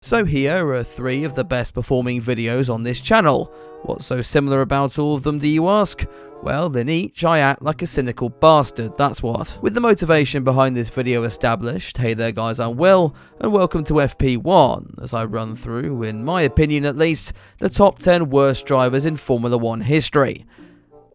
So here are 3 of the best performing videos on this channel. What's so similar about all of them, do you ask? Well, in each I act like a cynical bastard, that's what. With the motivation behind this video established, hey there guys, I'm Will, and welcome to FP1, as I run through, in my opinion at least, the top 10 worst drivers in Formula 1 history.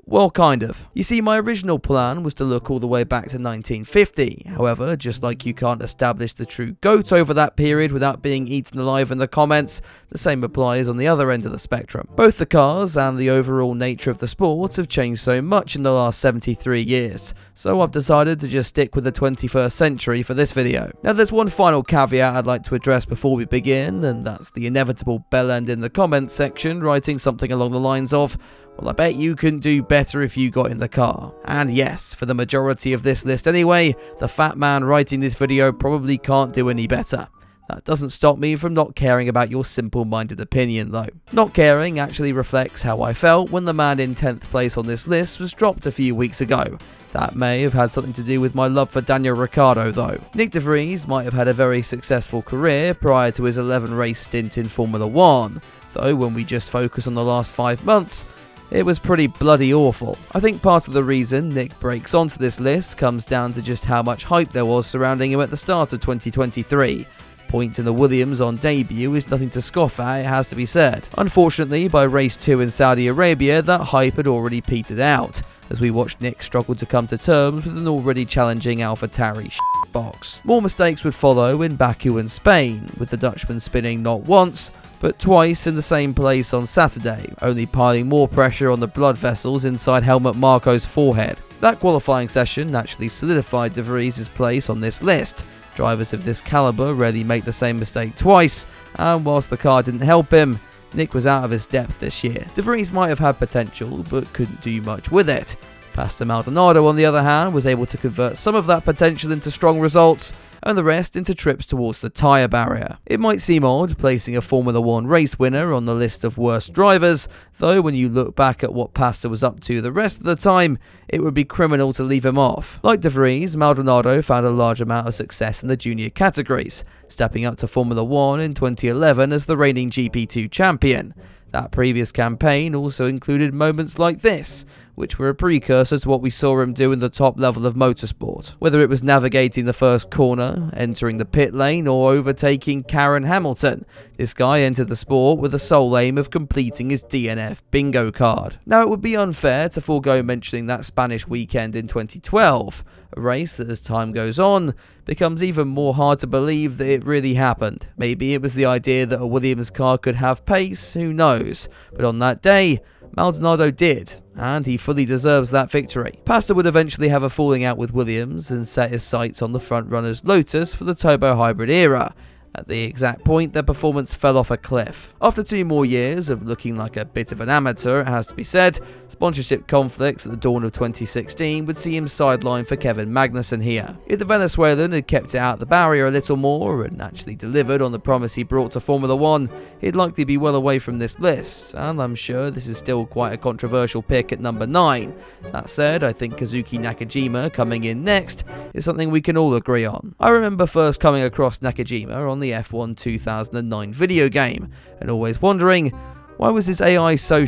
Well, kind of. You see, my original plan was to look all the way back to 1950. However, just like you can't establish the true GOAT over that period without being eaten alive in the comments, the same applies on the other end of the spectrum. Both the cars and the overall nature of the sport have changed so much in the last 73 years, so I've decided to just stick with the 21st century for this video. Now, there's one final caveat I'd like to address before we begin, and that's the inevitable bell end in the comments section writing something along the lines of, well, I bet you couldn't do better if you got in the car. And yes, for the majority of this list anyway, the fat man writing this video probably can't do any better. That doesn't stop me from not caring about your simple-minded opinion though. Not caring actually reflects how I felt when the man in 10th place on this list was dropped a few weeks ago. That may have had something to do with my love for Daniel Ricciardo though. Nick de Vries might have had a very successful career prior to his 11-race stint in Formula 1, though when we just focus on the last 5 months, it was pretty bloody awful. I think part of the reason Nick breaks onto this list comes down to just how much hype there was surrounding him at the start of 2023. Points in the Williams on debut is nothing to scoff at, it has to be said. Unfortunately, by race 2 in Saudi Arabia, that hype had already petered out, as we watched Nick struggle to come to terms with an already challenging AlphaTauri box. More mistakes would follow in Baku and Spain, with the Dutchman spinning not once, but twice in the same place on Saturday, only piling more pressure on the blood vessels inside Helmut Marko's forehead. That qualifying session actually solidified de Vries' place on this list. Drivers of this calibre rarely make the same mistake twice, and whilst the car didn't help him, Nick was out of his depth this year. De Vries might have had potential, but couldn't do much with it. Pastor Maldonado, on the other hand, was able to convert some of that potential into strong results, and the rest into trips towards the tyre barrier. It might seem odd placing a Formula 1 race winner on the list of worst drivers, though when you look back at what Pastor was up to the rest of the time, it would be criminal to leave him off. Like de Vries, Maldonado found a large amount of success in the junior categories, stepping up to Formula 1 in 2011 as the reigning GP2 champion. That previous campaign also included moments like this, which were a precursor to what we saw him do in the top level of motorsport. Whether it was navigating the first corner, entering the pit lane, or overtaking Karen Hamilton, this guy entered the sport with the sole aim of completing his DNF bingo card. Now, it would be unfair to forego mentioning that Spanish weekend in 2012, a race that as time goes on, becomes even more hard to believe that it really happened. Maybe it was the idea that a Williams car could have pace, who knows, but on that day, Maldonado did, and he fully deserves that victory. Pastor would eventually have a falling out with Williams and set his sights on the front-runner's Lotus for the turbo hybrid era. At the exact point, their performance fell off a cliff. After 2 more years of looking like a bit of an amateur, it has to be said, sponsorship conflicts at the dawn of 2016 would see him sidelined for Kevin Magnussen here. If the Venezuelan had kept it out the barrier a little more and actually delivered on the promise he brought to Formula 1, he'd likely be well away from this list, and I'm sure this is still quite a controversial pick at number 9. That said, I think Kazuki Nakajima coming in next is something we can all agree on. I remember first coming across Nakajima on the F1 2009 video game, and always wondering, why was his AI so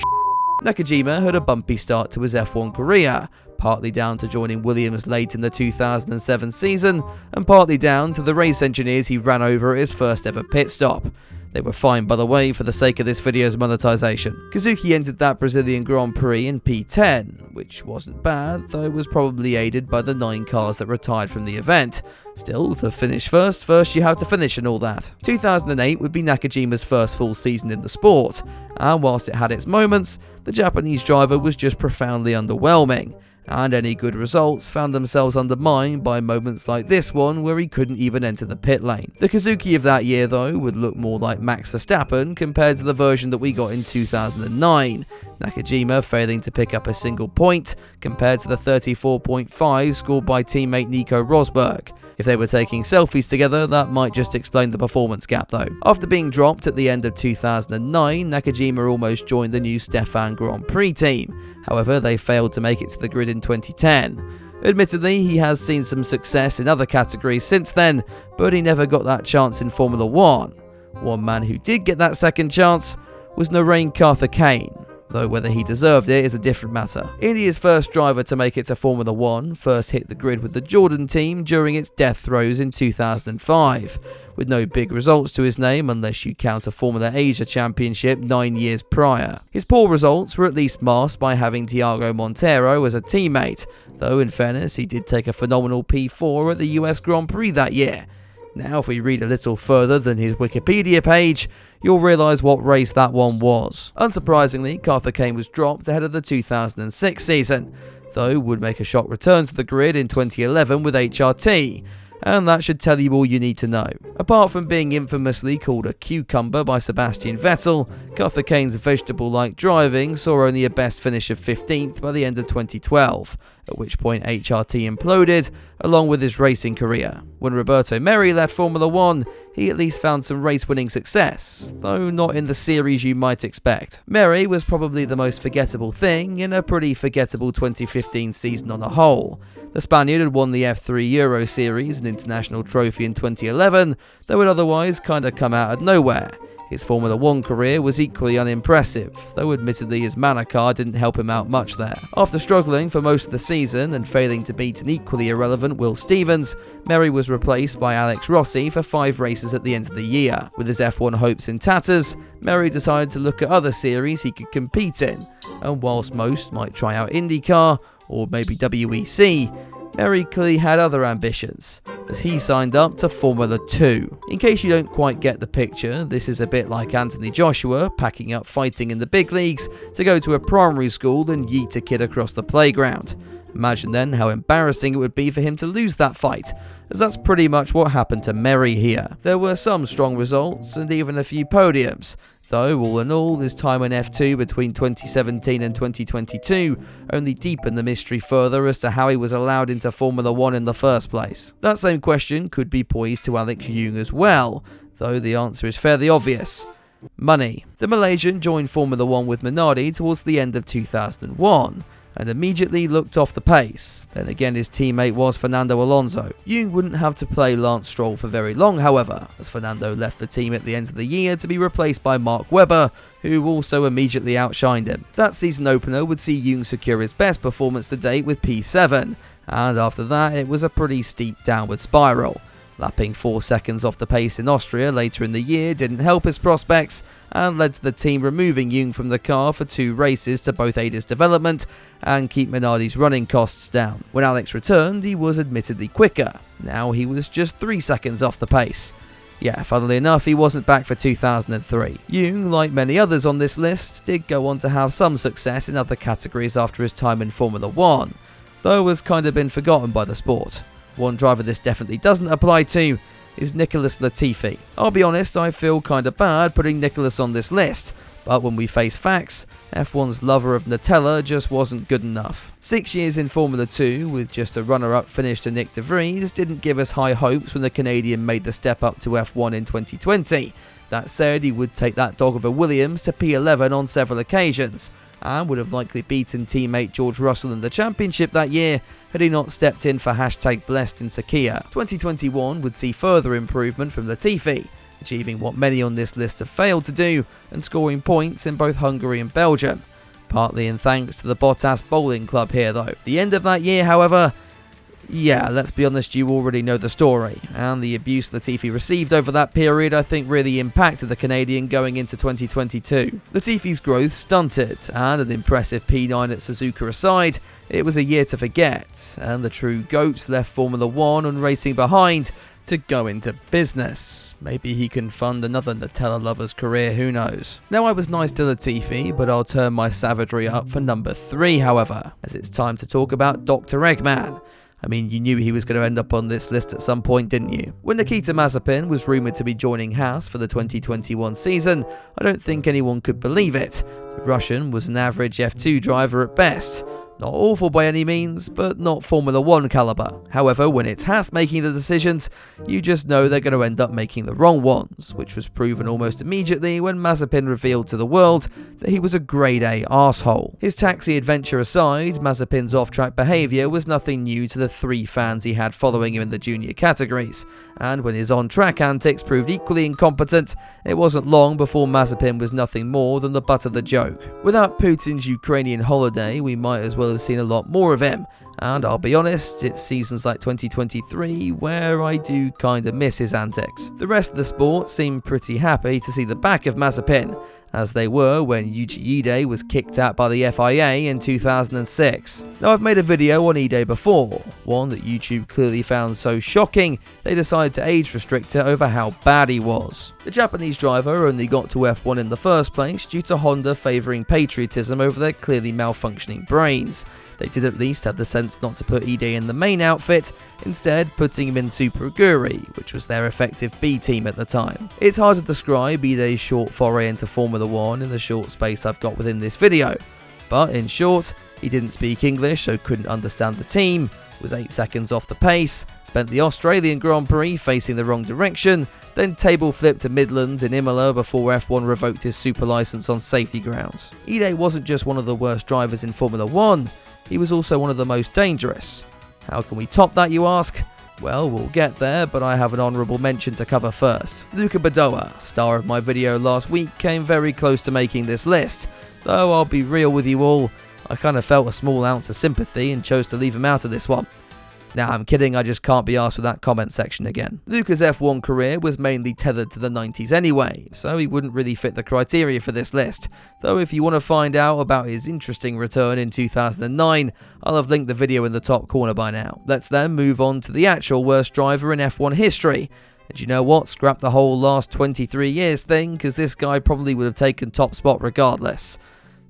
Nakajima had a bumpy start to his F1 career, partly down to joining Williams late in the 2007 season, and partly down to the race engineers he ran over at his first ever pit stop. They were fine, by the way, for the sake of this video's monetization. Kazuki entered that Brazilian Grand Prix in P10, which wasn't bad, though was probably aided by the 9 cars that retired from the event. Still, to finish first you have to finish and all that. 2008 would be Nakajima's first full season in the sport, and whilst it had its moments, the Japanese driver was just profoundly underwhelming. And any good results found themselves undermined by moments like this one where he couldn't even enter the pit lane. The Kazuki of that year though would look more like Max Verstappen compared to the version that we got in 2009, Nakajima failing to pick up a single point compared to the 34.5 scored by teammate Nico Rosberg. If they were taking selfies together, that might just explain the performance gap though. After being dropped at the end of 2009, Nakajima almost joined the new Stefan Grand Prix team. However, they failed to make it to the grid in 2010. Admittedly, he has seen some success in other categories since then, but he never got that chance in Formula 1. One man who did get that second chance was Karthus Kane, though whether he deserved it is a different matter. India's first driver to make it to Formula 1 first hit the grid with the Jordan team during its death throes in 2005, with no big results to his name unless you count a Formula Asia Championship 9 years prior. His poor results were at least masked by having Thiago Monteiro as a teammate, though in fairness he did take a phenomenal P4 at the US Grand Prix that year. Now if we read a little further than his Wikipedia page, you'll realise what race that one was. Unsurprisingly, Karthus Kane was dropped ahead of the 2006 season, though would make a shock return to the grid in 2011 with HRT, and that should tell you all you need to know. Apart from being infamously called a cucumber by Sebastian Vettel, Karthus Kane's vegetable-like driving saw only a best finish of 15th by the end of 2012, at which point HRT imploded, along with his racing career. When Roberto Merhi left Formula 1, he at least found some race-winning success, though not in the series you might expect. Merhi was probably the most forgettable thing in a pretty forgettable 2015 season on a whole. The Spaniard had won the F3 Euro Series, an international trophy in 2011, though it otherwise kinda come out of nowhere. His Formula 1 career was equally unimpressive, though admittedly his Mana car didn't help him out much there. After struggling for most of the season and failing to beat an equally irrelevant Will Stevens, Merhi was replaced by Alex Rossi for 5 races at the end of the year. With his F1 hopes in tatters, Merhi decided to look at other series he could compete in, and whilst most might try out IndyCar, or maybe WEC, Merhi clearly had other ambitions, as he signed up to Formula 2. In case you don't quite get the picture, this is a bit like Anthony Joshua packing up fighting in the big leagues to go to a primary school and yeet a kid across the playground. Imagine then how embarrassing it would be for him to lose that fight, as that's pretty much what happened to Merhi here. There were some strong results and even a few podiums, though all in all his time in F2 between 2017 and 2022 only deepened the mystery further as to how he was allowed into Formula 1 in the first place. That same question could be poised to Alex Yoong as well, though the answer is fairly obvious. Money. The Malaysian joined Formula 1 with Minardi towards the end of 2001, and immediately looked off the pace. Then again his teammate was Fernando Alonso. Yoong wouldn't have to play Lance Stroll for very long however, as Fernando left the team at the end of the year to be replaced by Mark Webber, who also immediately outshined him. That season opener would see Yoong secure his best performance to date with P7, and after that it was a pretty steep downward spiral. Lapping 4 seconds off the pace in Austria later in the year didn't help his prospects and led to the team removing Yoong from the car for 2 races to both aid his development and keep Minardi's running costs down. When Alex returned, he was admittedly quicker. Now he was just 3 seconds off the pace. Yeah, funnily enough, he wasn't back for 2003. Yoong, like many others on this list, did go on to have some success in other categories after his time in Formula 1, though has kind of been forgotten by the sport. One driver this definitely doesn't apply to is Nicholas Latifi. I'll be honest, I feel kinda bad putting Nicholas on this list, but when we face facts, F1's lover of Nutella just wasn't good enough. 6 years in Formula 2, with just a runner-up finish to Nick de Vries, didn't give us high hopes when the Canadian made the step up to F1 in 2020. That said, he would take that dog of a Williams to P11 on several occasions, and would have likely beaten teammate George Russell in the championship that year had he not stepped in for #blessed in Sakia. 2021 would see further improvement from Latifi, achieving what many on this list have failed to do and scoring points in both Hungary and Belgium. Partly in thanks to the Bottas Bowling Club here though. The end of that year, however, yeah, let's be honest, you already know the story, and the abuse Latifi received over that period I think really impacted the Canadian going into 2022. Latifi's growth stunted, and an impressive P9 at Suzuka aside, it was a year to forget, and the true GOAT left Formula 1 and racing behind to go into business. Maybe he can fund another Nutella lover's career, who knows. Now I was nice to Latifi, but I'll turn my savagery up for number 3 however, as it's time to talk about Dr. Eggman. I mean, you knew he was going to end up on this list at some point, didn't you? When Nikita Mazepin was rumoured to be joining Haas for the 2021 season, I don't think anyone could believe it. The Russian was an average F2 driver at best. Not awful by any means, but not Formula 1 caliber. However, when it's Haas making the decisions, you just know they're going to end up making the wrong ones, which was proven almost immediately when Mazepin revealed to the world that he was a grade A arsehole. His taxi adventure aside, Mazepin's off-track behaviour was nothing new to the 3 fans he had following him in the junior categories, and when his on-track antics proved equally incompetent, it wasn't long before Mazepin was nothing more than the butt of the joke. Without Putin's Ukrainian holiday, we might as well have seen a lot more of him, and I'll be honest, it's seasons like 2023 where I do kinda miss his antics. The rest of the sport seemed pretty happy to see the back of Mazepin, as they were when Yuji Ide was kicked out by the FIA in 2006. Now, I've made a video on Ide before, one that YouTube clearly found so shocking they decided to age restrict it over how bad he was. The Japanese driver only got to F1 in the first place due to Honda favouring patriotism over their clearly malfunctioning brains. They did at least have the sense not to put Ide in the main outfit, instead putting him in Super Aguri, which was their effective B team at the time. It's hard to describe Ide's short foray into Formula 1 in the short space I've got within this video, but in short, he didn't speak English so couldn't understand the team, was 8 seconds off the pace, spent the Australian Grand Prix facing the wrong direction, then table flipped to Midlands in Imola before F1 revoked his super license on safety grounds. Ide wasn't just one of the worst drivers in Formula 1, he was also one of the most dangerous. How can we top that, you ask? Well, we'll get there, but I have an honourable mention to cover first. Luca Badoa, star of my video last week, came very close to making this list, though I'll be real with you all, I kinda felt a small ounce of sympathy and chose to leave him out of this one. Nah, I'm kidding, I just can't be asked with that comment section again. Luca's F1 career was mainly tethered to the 90s anyway, so he wouldn't really fit the criteria for this list, though if you want to find out about his interesting return in 2009, I'll have linked the video in the top corner by now. Let's then move on to the actual worst driver in F1 history. And you know what, scrap the whole last 23 years thing, because this guy probably would have taken top spot regardless.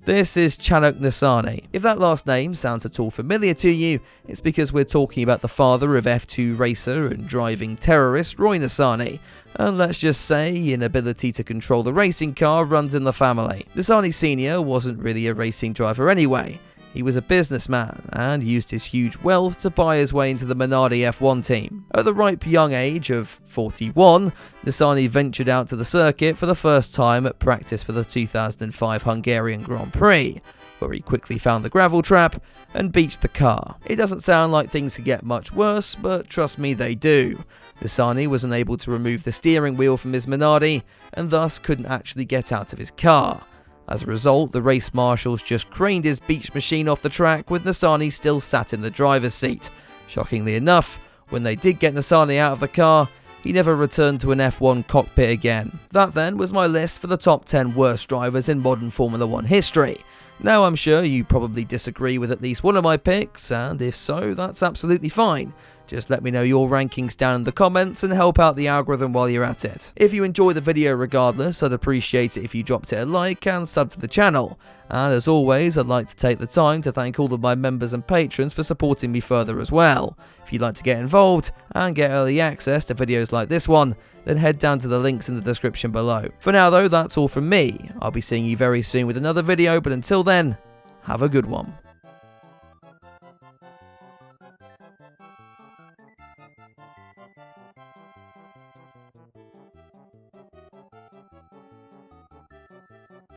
This is Chanuk Nasani. If that last name sounds at all familiar to you, it's because we're talking about the father of F2 racer and driving terrorist Roy Nasani. And let's just say, inability to control the racing car runs in the family. Nasani Sr. wasn't really a racing driver anyway. He was a businessman and used his huge wealth to buy his way into the Minardi F1 team. At the ripe young age of 41, Nasani ventured out to the circuit for the first time at practice for the 2005 Hungarian Grand Prix, where he quickly found the gravel trap and beached the car. It doesn't sound like things could get much worse, but trust me, they do. Nasani was unable to remove the steering wheel from his Minardi and thus couldn't actually get out of his car. As a result, the race marshals just craned his beach machine off the track with Nasani still sat in the driver's seat. Shockingly enough, when they did get Nasani out of the car, he never returned to an F1 cockpit again. That then was my list for the top 10 worst drivers in modern Formula 1 history. Now I'm sure you probably disagree with at least one of my picks, and if so, that's absolutely fine. Just let me know your rankings down in the comments and help out the algorithm while you're at it. If you enjoy the video regardless, I'd appreciate it if you dropped it a like and sub to the channel. And as always, I'd like to take the time to thank all of my members and patrons for supporting me further as well. If you'd like to get involved and get early access to videos like this one, then head down to the links in the description below. For now though, that's all from me. I'll be seeing you very soon with another video, but until then, have a good one.